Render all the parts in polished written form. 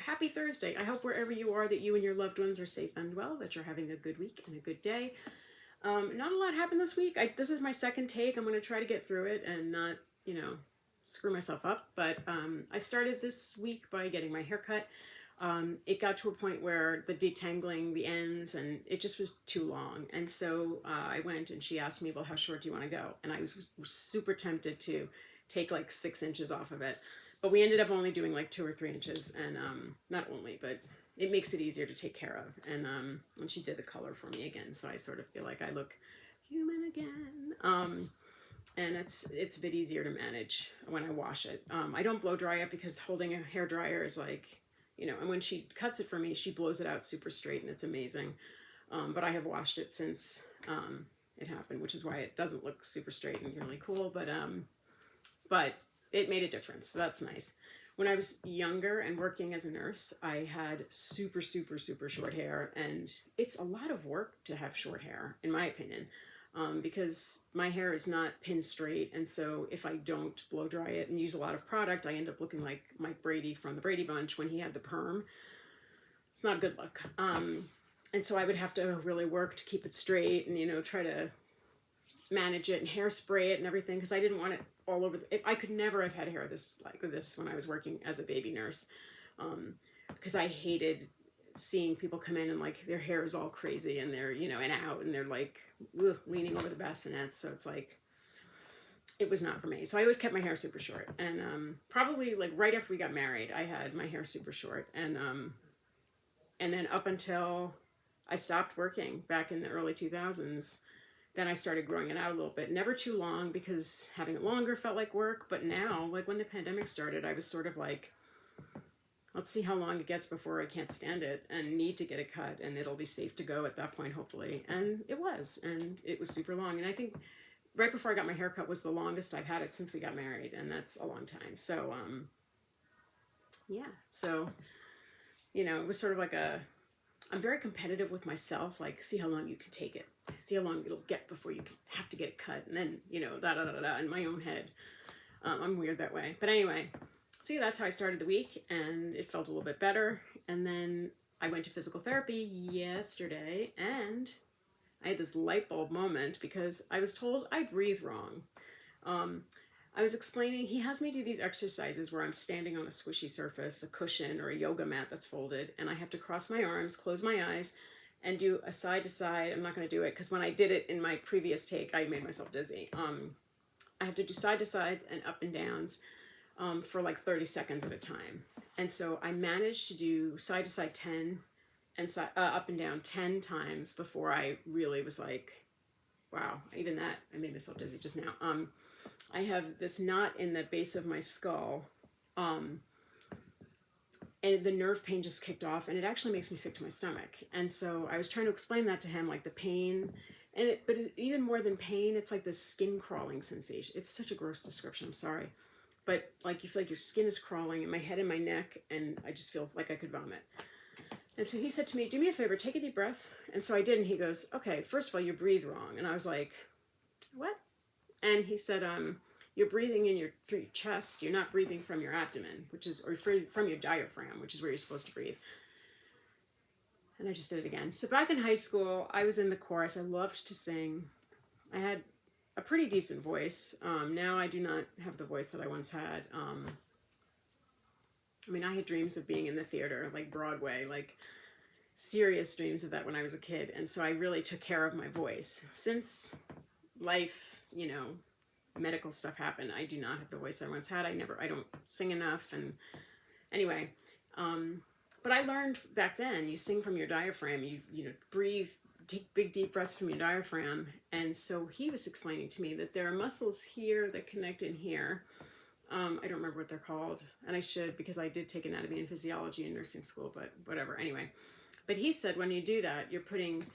happy Thursday. I hope wherever you are that you and your loved ones are safe and well, that you're having a good week and a good day. Not a lot happened this week. This is my second take. I'm going to try to get through it and not, screw myself up. But I started this week by getting my hair cut. It got to a point where the detangling the ends and it just was too long. And so I went and she asked me, well, how short do you want to go? And I was super tempted to take like 6 inches off of it. But we ended up only doing like 2 or 3 inches, and not only, but it makes it easier to take care of. And she did the color for me again, so I sort of feel like I look human again. And it's a bit easier to manage when I wash it. I don't blow dry it because holding a hair dryer is like, and when she cuts it for me, she blows it out super straight, and it's amazing. But I have washed it since it happened, which is why it doesn't look super straight and really cool. But it made a difference, so that's nice. When I was younger and working as a nurse, I had super, super, super short hair, and it's a lot of work to have short hair, in my opinion, because my hair is not pin straight, and so if I don't blow dry it and use a lot of product, I end up looking like Mike Brady from the Brady Bunch when he had the perm. It's not a good look. And so I would have to really work to keep it straight and, try to manage it and hairspray it and everything, because I didn't want it all over. I could never have had hair like this when I was working as a baby nurse, because I hated seeing people come in and like their hair is all crazy and they're and out and they're like leaning over the bassinets. So it's like it was not for me. So I always kept my hair super short, and probably like right after we got married, I had my hair super short, and then up until I stopped working back in the early 2000s. Then I started growing it out a little bit. Never too long, because having it longer felt like work. But now, like when the pandemic started, I was sort of like, let's see how long it gets before I can't stand it and need to get it cut. And it'll be safe to go at that point, hopefully. And it was. And it was super long. And I think right before I got my hair cut was the longest I've had it since we got married. And that's a long time. So, yeah. So, it was sort of like I'm very competitive with myself. Like, see how long you can take it. See how long it'll get before you have to get it cut, and then in my own head. I'm weird that way, but anyway, see, that's how I started the week, and it felt a little bit better. And then I went to physical therapy yesterday, and I had this light bulb moment because I was told I breathe wrong. I was explaining, he has me do these exercises where I'm standing on a squishy surface, a cushion or a yoga mat that's folded, and I have to cross my arms, close my eyes, and do a side to side. I'm not going to do it because when I did it in my previous take, I made myself dizzy. I have to do side to sides and up and downs for like 30 seconds at a time. And so I managed to do side to side 10 and up and down 10 times before I really was like, wow, even that, I made myself dizzy just now. I have this knot in the base of my skull. And the nerve pain just kicked off, and it actually makes me sick to my stomach. And so I was trying to explain that to him, like the pain, but even more than pain, it's like this skin crawling sensation. It's such a gross description, I'm sorry. But like you feel like your skin is crawling in my head and my neck, and I just feel like I could vomit. And so he said to me, do me a favor, take a deep breath. And so I did, and he goes, okay, first of all, you breathe wrong. And I was like, what? And he said, you're breathing through your chest. You're not breathing from your abdomen, or from your diaphragm, which is where you're supposed to breathe. And I just did it again. So back in high school, I was in the chorus. I loved to sing. I had a pretty decent voice. Now I do not have the voice that I once had. I had dreams of being in the theater, like Broadway, like serious dreams of that when I was a kid. And so I really took care of my voice. Since life, medical stuff happened, I do not have the voice I once had. I don't sing enough. And anyway, but I learned back then, you sing from your diaphragm, you breathe, take big deep breaths from your diaphragm. And so he was explaining to me that there are muscles here that connect in here. I don't remember what they're called, and I should, because I did take anatomy and physiology in nursing school, but whatever. Anyway, but he said when you do that, you're pulling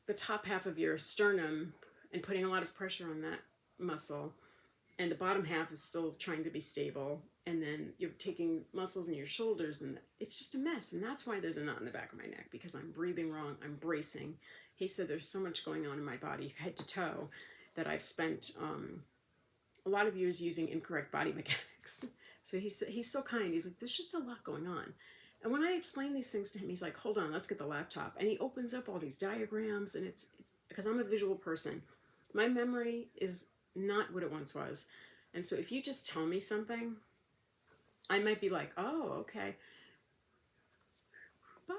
the top half of your sternum and putting a lot of pressure on that muscle, and the bottom half is still trying to be stable, and then you're taking muscles in your shoulders, and it's just a mess. And that's why there's a knot in the back of my neck, because I'm breathing wrong, I'm bracing. He said there's so much going on in my body, head to toe, that I've spent a lot of years using incorrect body mechanics. So he's so kind. He's like, there's just a lot going on. And when I explain these things to him, he's like, hold on, let's get the laptop. And he opens up all these diagrams, and it's because I'm a visual person. My memory is not what it once was. And so if you just tell me something, I might be like, oh, okay, bye.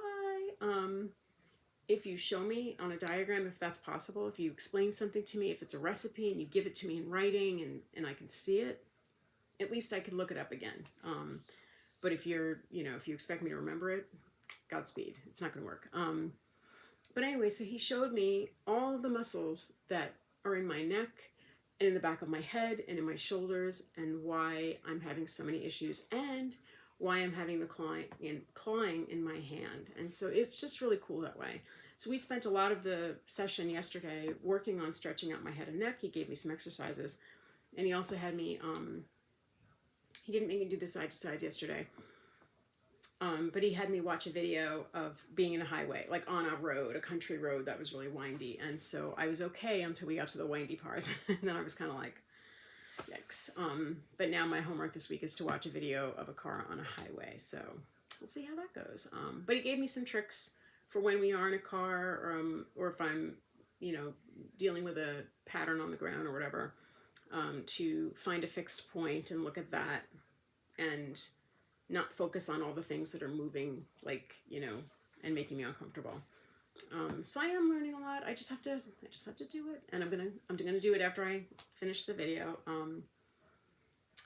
If you show me on a diagram, if that's possible, if you explain something to me, if it's a recipe and you give it to me in writing and I can see it, at least I could look it up again. But if if you expect me to remember it, Godspeed. It's not going to work. But anyway, so he showed me all of the muscles that are in my neck and in the back of my head and in my shoulders, and why I'm having so many issues, and why I'm having the clawing in my hand. And so it's just really cool that way. So we spent a lot of the session yesterday working on stretching out my head and neck. He gave me some exercises, and he also had me, he didn't make me do the side to sides yesterday, but he had me watch a video of being in a highway, like on a road, a country road that was really windy. And so I was okay until we got to the windy parts. And then I was kind of like, yikes. But now my homework this week is to watch a video of a car on a highway. So we'll see how that goes. But he gave me some tricks for when we are in a car, or if I'm, dealing with a pattern on the ground or whatever, to find a fixed point and look at that and not focus on all the things that are moving, and making me uncomfortable. So I am learning a lot. I just have to do it, and I'm gonna do it after I finish the video.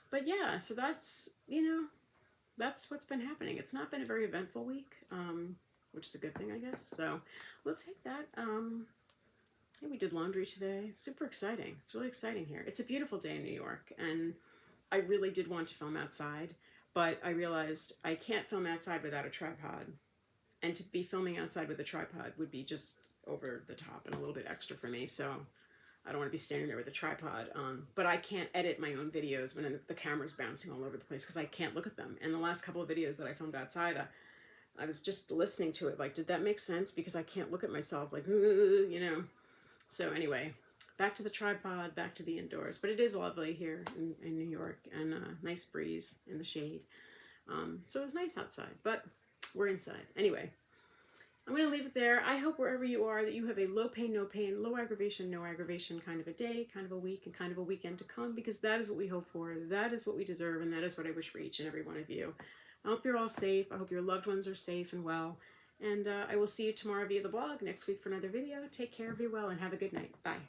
But yeah, so that's what's been happening. It's not been a very eventful week, which is a good thing, I guess. So we'll take that. Yeah, we did laundry today. Super exciting. It's really exciting here. It's a beautiful day in New York, and I really did want to film outside, but I realized I can't film outside without a tripod. And to be filming outside with a tripod would be just over the top and a little bit extra for me. So I don't want to be standing there with a tripod. But I can't edit my own videos when the camera's bouncing all over the place because I can't look at them. And the last couple of videos that I filmed outside, I was just listening to it. Like, did that make sense? Because I can't look at myself like, So anyway, back to the tripod, back to the indoors. But it is lovely here in New York, and a nice breeze in the shade. So it was nice outside, but we're inside. Anyway, I'm going to leave it there. I hope wherever you are that you have a low pain, no pain, low aggravation, no aggravation kind of a day, kind of a week, and kind of a weekend to come, because that is what we hope for. That is what we deserve, and that is what I wish for each and every one of you. I hope you're all safe. I hope your loved ones are safe and well. And I will see you tomorrow via the blog, next week for another video. Take care, be well, and have a good night. Bye.